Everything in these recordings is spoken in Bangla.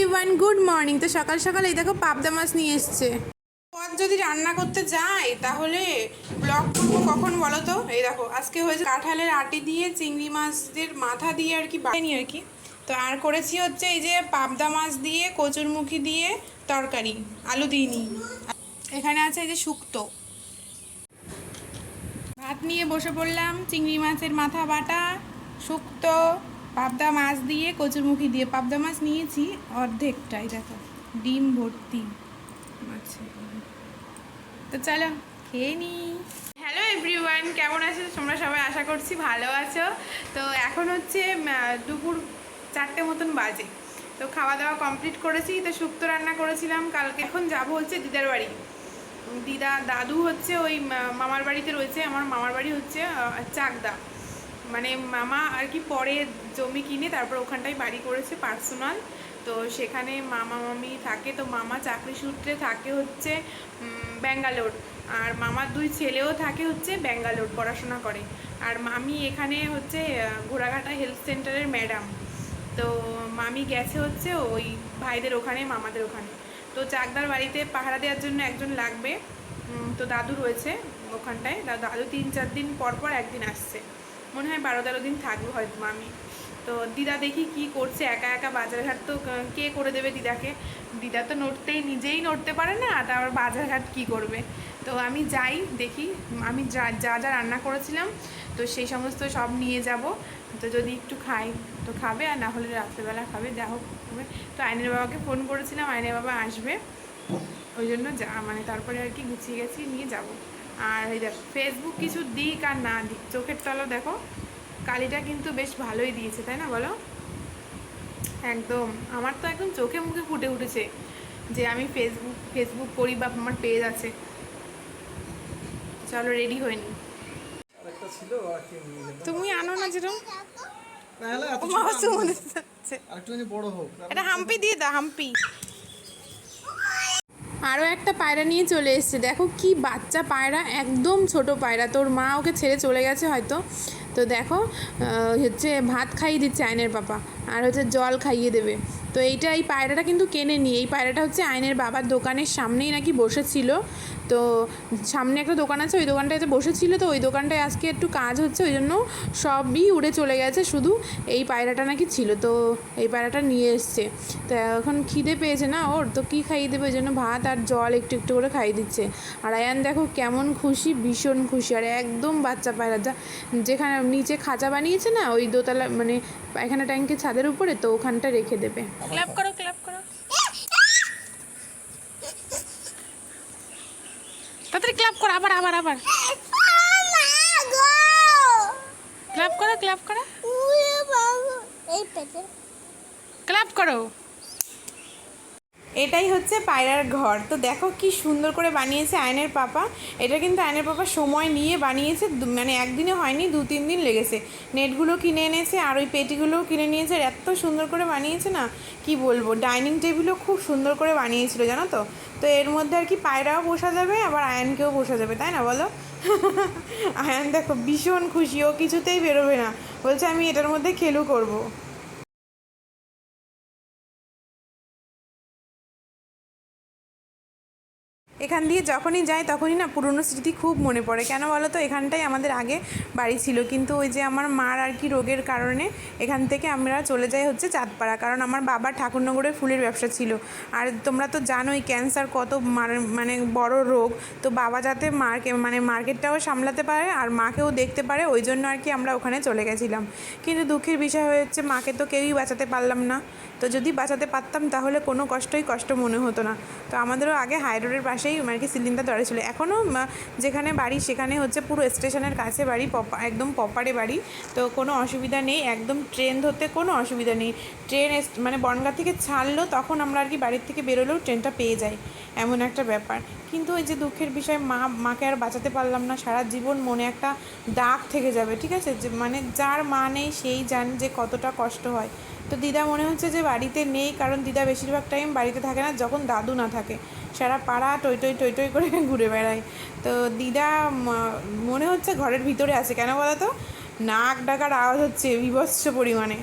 Everyone, good morning. তো সকাল সকাল এই দেখো পাবদা মাছ নিয়ে এসছে। পদ যদি রান্না করতে যাই তাহলে ব্লগ করবো কখন বলো তো? এই দেখো আজকে হয়েছে কাঁঠালের আটি দিয়ে চিংড়ি মাছের মাথা দিয়ে আর কি বানিয়ে আর কি। তো আর করেছি হচ্ছে এই যে পাবদা মাছ দিয়ে কচুরমুখী দিয়ে তরকারি, আলু দিইনি। এখানে আছে এই যে শুক্তো। ভাত নিয়ে বসে পড়লাম, চিংড়ি মাছের মাথা বাটা, শুক্তো, পাবদা মাছ দিয়ে কচুরমুখী দিয়ে। পাবদা মাছ নিয়েছি অর্ধেকটাই, দেখো ডিম ভর্তি মাছ। তো চলো খেয়ে নিই। হ্যালো এভরিওয়ান, কেমন আছো তোমরা সবাই? আশা করছি ভালো আছো। তো এখন হচ্ছে দুপুর 4টে মতন বাজে। তো খাওয়া দাওয়া কমপ্লিট করেছি। তো শুক্তো রান্না করেছিলাম কালকে। এখন যাব হচ্ছে দিদার বাড়ি। দাদু হচ্ছে ওই মামার বাড়িতে রয়েছে। আমার মামার বাড়ি হচ্ছে চাকদা, মানে মামা আর কি পরে জমি কিনে তারপর ওখানটায় বাড়ি করেছে পার্সোনাল। তো সেখানে মামা মামি থাকে। তো মামা চাকরি সূত্রে থাকে হচ্ছে ব্যাঙ্গালোর, আর মামার 2 ছেলেও থাকে হচ্ছে ব্যাঙ্গালোর, পড়াশোনা করে। আর মামি এখানে হচ্ছে ঘোড়াঘাটা হেলথ সেন্টারের ম্যাডাম। তো মামি গেছে হচ্ছে ওই ভাইদের ওখানে, মামাদের ওখানে। তো চাকদার বাড়িতে পাহারা দেওয়ার জন্য একজন লাগবে। তো দাদু রয়েছে ওখানটায়। দাদু 3-4 দিন পর পর একদিন আসছে, মনে হয় 12-13 দিন থাকবো হয়তো মামি। তো দিদা দেখি কি করছে, একা একা বাজারঘাট তো কে করে দেবে দিদাকে? দিদা তো নিজেই নড়তে পারে না, তারপর বাজারঘাট কি করবে? তো আমি যাই দেখি, আমি যা যা রান্না করেছিলাম তো সেই সমস্ত সব নিয়ে যাব। তো যদি একটু খাই তো খাবে, আর না হলে রাত্রেবেলা খাবে, যা হোক হবে। তো আইনের বাবাকে ফোন করেছিলাম, আইনের বাবা আসবে, ওই জন্য মানে তারপরে আর কি গুছিয়ে গেছি, নিয়ে যাব। আর এই দেখ ফেসবুক কিছু দিক আর না দিক, চোখের তলা দেখো কালিটা কিন্তু বেশ ভালোই দিয়েছে, তাই না বলো? একদম আমার তো একদম চোখে মুখে ফুটে উঠেছে যে আমি ফেসবুক করি বা আমার পেজ আছে। চলো রেডি হয়নি, তুমি আনো না যেরকম এটা হাম্পি দিয়ে দাও, হাম্পি। আরও একটা পায়রা নিয়ে চলে এসছে, দেখো কি বাচ্চা পায়রা, একদম ছোট পায়রা। তোর মা ওকে ছেড়ে চলে গেছে হয়তো। তো দেখো হচ্ছে ভাত খাইয়ে দিচ্ছে আইনের পাপা, আর হচ্ছে জল খাইয়ে দেবে। তো এই পায়রাটা কিন্তু কেনে নি। এই পায়রাটা হচ্ছে আইনের বাবার দোকানের সামনেই নাকি বসেছিল। তো সামনে একটা দোকান আছে, ওই দোকানটাতে বসেছিল। তো ওই দোকানটায় আজকে একটু কাজ হচ্ছে, ওই জন্য সবই উড়ে চলে গেছে, শুধু এই পায়রাটা নাকি ছিল। তো এই পায়রাটা নিয়ে এসছে। তো এখন খিদে পেয়েছে না ওর, তো কী খাইয়ে দেবে? ওই জন্য ভাত আর জল একটু একটু করে খাইয়ে দিচ্ছে। আর আয়ান দেখো কেমন খুশি, ভীষণ খুশি। আর একদম বাচ্চা পায়রা, যেখানে নিচে খাঁচা বানিয়েছে না ওই দোতলা, মানে পায়খানা ট্যাঙ্কের ছাদের উপরে, তো ওখানটা রেখে দেবে। ক্লাপ করো, ক্লাপ করো, তাড়াতাড়ি ক্লাপ করো, আবার আবার আবার ক্লাপ করো, ক্লাপ করো, ক্লাপ করো। এটাই হচ্ছে পায়রার ঘর। তো দেখো কি সুন্দর করে বানিয়েছে আয়নের পাপা। এটা কিন্তু আয়নের পাপা সময় নিয়ে বানিয়েছে, মানে একদিনে হয়নি, 2-3 দিন লেগেছে। নেটগুলো কিনে এনেছে, আর ওই পেটিগুলোও কিনে নিয়েছে। আর এত সুন্দর করে বানিয়েছে না, কি বলবো। ডাইনিং টেবিলও খুব সুন্দর করে বানিয়েছিল জানো তো। তো এর মধ্যে আর কি পায়রাও বসা যাবে, আবার আয়নকেও বসা যাবে, তাই না বলো? আয়ন দেখো ভীষণ খুশি, ও কিছুতেই বেরোবে না, বলছে আমি এটার মধ্যে খেলু করবো। এখান দিয়ে যখনই যাই তখনই না পুরনো স্মৃতি খুব মনে পড়ে। কেন বলো তো? এখানটাই আমাদের আগে বাড়ি ছিল, কিন্তু ওই যে আমার মার আর কি রোগের কারণে এখান থেকে আমরা চলে যাই হচ্ছে চাঁদপাড়া, কারণ আমার বাবার ঠাকুরনগরে ফুলের ব্যবসা ছিল। আর তোমরা তো জানোই ক্যান্সার কত মানে বড় রোগ। তো বাবা যাতে মার্কেটটাও সামলাতে পারে আর মাকেও দেখতে পারে, ওই জন্য আর কি আমরা ওখানে চলে গেছিলাম। কিন্তু দুঃখের বিষয় হচ্ছে মাকে তো কেউই বাঁচাতে পারলাম না। তো যদি বাঁচাতে পারতাম তাহলে কোনো কষ্ট মনে হতো না। তো আমাদেরও আগে হাই রোডের পাশেই মানে কি সিলিন্ডার দরে ছিল। এখনও যেখানে বাড়ি সেখানে হচ্ছে পুরো স্টেশনের কাছে বাড়ি, একদম পপারে বাড়ি। তো কোনো অসুবিধা নেই, একদম ট্রেন ধরতে কোনো অসুবিধা নেই। ট্রেন মানে বনগাঁ থেকে ছাড়লো তখন আমরা আর কি বাড়ির থেকে বেরোলেও ট্রেনটা পেয়ে যাই, এমন একটা ব্যাপার। কিন্তু ওই যে দুঃখের বিষয় মাকে আর বাঁচাতে পারলাম না। সারা জীবন মনে একটা দাগ থেকে যাবে, ঠিক আছে? যে মানে যার মা নেই সেই জানে যে কতটা কষ্ট হয়। তো দিদা মনে হচ্ছে যে বাড়িতে নেই, কারণ দিদা বেশিরভাগ টাইম বাড়িতে থাকে না, যখন দাদু না থাকে সারা পাড়া টই টই করে ঘুরে বেড়ায়। তো দিদা মনে হচ্ছে ঘরের ভিতরে আছে। কেন বলো তো? নাক ডাকার আওয়াজ হচ্ছে বিভৎস পরিমাণে।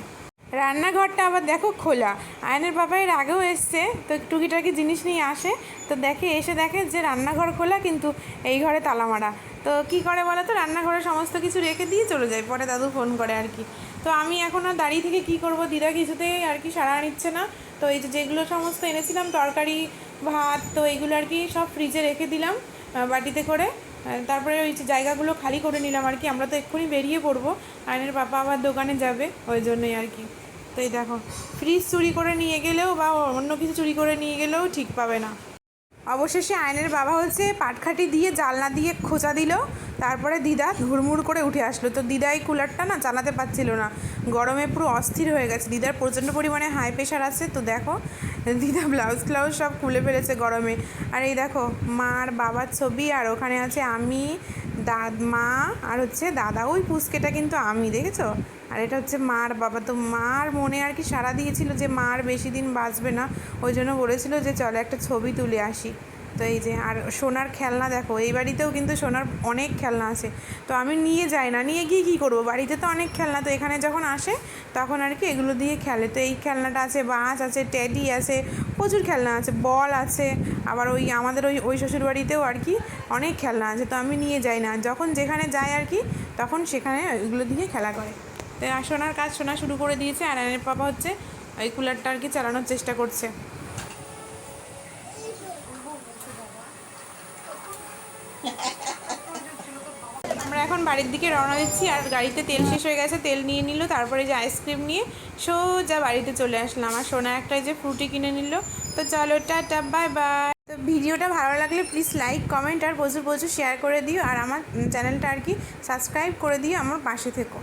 রান্নাঘরটা আবার দেখো খোলা। আয়নের বাবা এর আগেও এসছে, তো টুকিটাকি জিনিস নিয়ে আসে, তো এসে দেখে যে রান্নাঘর খোলা কিন্তু এই ঘরে তালা মারা। তো কী করে বলো তো, রান্নাঘরে সমস্ত কিছু রেখে দিয়ে চলে যায়, পরে দাদু ফোন করে আর কি। তো আমি এখন আর দাঁড়িয়ে থেকে কি করব, দিদা কিছুতেই আর কি সাড়া নিচ্ছে না। তো এই যেগুলো সমস্ত এনেছিলাম তরকারি ভাত, তো এইগুলো আর কি সব ফ্রিজে রেখে দিলাম বাটিতে করে। তারপরে ওই যে জায়গাগুলো খালি করে নিলাম আর কি, আমরা তো এক্ষুনি বেরিয়ে পড়বো, আয়নের পাপা আবার দোকানে যাবে, ওই জন্যই আর কি। তো এই দেখো, ফ্রিজ চুরি করে নিয়ে গেলেও বা অন্য কিছু চুরি করে নিয়ে গেলেও ঠিক পাবে না। অবশেষে আয়নের বাবা হচ্ছে পাটখাটি দিয়ে জানলা দিয়ে খোঁচা দিল, তারপরে দিদা হুড়মুড় করে উঠে আসলো। তো দিদা এই কুলারটা না চালাতে পারছিল না, গরমে পুরো অস্থির হয়ে গেছে। দিদার প্রচণ্ড পরিমাণে হাই প্রেশার আছে। তো দেখো দিদা ব্লাউজ ক্লাউজ সব খুলে ফেলেছে গরমে। আর এই দেখো মার বাবার ছবি, আর ওখানে আছে আমি, মা আর হচ্ছে দাদা। ওই পুচকেটা কিন্তু আমি, দেখেছো? আর এটা হচ্ছে মার বাবা। তো মার মনে আর কি সাড়া দিয়েছিল যে মার বেশি দিন বাঁচবে না, ওই জন্য বলেছিল যে চলো একটা ছবি তুলে আসি। তো এই যে, আর সোনার খেলনা দেখো, এই বাড়িতেও কিন্তু সোনার অনেক খেলনা আছে। তো আমি নিয়ে যাই না, নিয়ে গিয়ে কী করবো, বাড়িতে তো অনেক খেলনা, তো এখানে যখন আসে তখন আর কি এগুলো দিয়ে খেলে। তো এই খেলনাটা আছে, বাস আছে, টেডি আছে, প্রচুর খেলনা আছে, বল আছে। আবার ওই আমাদের ওই শ্বশুর বাড়িতেও আর কি অনেক খেলনা আছে। তো আমি নিয়ে যাই না, যখন যেখানে যাই আর কি তখন সেখানে ওইগুলো দিয়ে খেলা করে। তো সোনার কাজ সোনা শুরু করে দিয়েছে, আর আয়নের পাপা হচ্ছে ওই কুলারটা আর কি চালানোর চেষ্টা করছে। আমরা এখন বাড়ির দিকে রওনা দিচ্ছি, আর গাড়িতে তেল শেষ হয়ে গেছে, তেল নিয়ে নিল, তারপরে যে আইসক্রিম নিয়ে সোজা বাড়িতে চলে আসলাম। আর সোনা একটা যে ফ্রুটি কিনে নিল। তো চলো টাটা, বাই বাই। তো ভিডিওটা ভালো লাগলে প্লিজ লাইক কমেন্ট আর প্রচুর প্রচুর শেয়ার করে দিও, আর আমার চ্যানেলটা আর কি সাবস্ক্রাইব করে দিও, আমার পাশে থেকো।